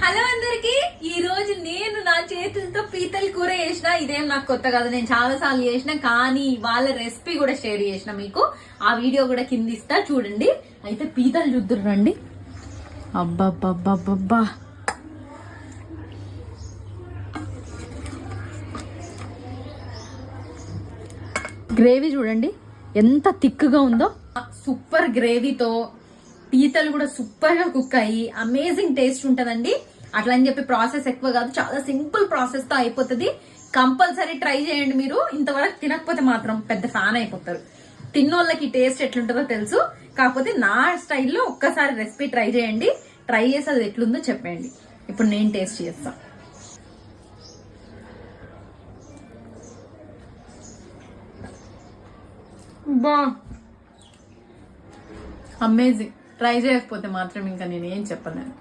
Hello అందరికి, ఈ రోజు నేను నా చేతులతో పీతల కూర చేసిన. ఇదేం నాకు కొత్త కాదు, నేను చాలా సార్లు చేసిన. కానీ వాళ్ళ రెసిపీ కూడా షేర్ చేసిన మీకు. ఆ వీడియో కూడా కింద ఇస్తా చూడండి. అయితే పీతలు చూద్దరు రండి. అబ్బబ్బబ్బబ్బబ్బా, గ్రేవీ చూడండి ఎంత థిక్గా ఉందో. సూపర్ గ్రేవీతో పీతలు కూడా సూపర్ గా కుక్ అయ్యి అమేజింగ్ టేస్ట్ ఉంటదండి. అట్లా అని చెప్పి ప్రాసెస్ ఎక్కువ కాదు, చాలా సింపుల్ ప్రాసెస్ తో అయిపోతుంది. కంపల్సరీ ట్రై చేయండి. మీరు ఇంతవరకు తినకపోతే మాత్రం పెద్ద ఫ్యాన్ అయిపోతారు. తిన్నోళ్ళకి టేస్ట్ ఎట్లుంటుందో తెలుసు. కాకపోతే నా స్టైల్లో ఒక్కసారి రెసిపీ ట్రై చేయండి. ట్రై చేసి అది ఎట్లుందో చెప్పండి. ఇప్పుడు నేను టేస్ట్ చేస్తా. బా అమేజింగ్. ట్రై చేయకపోతే మాత్రం ఇంకా నేను ఏం చెప్పలేను.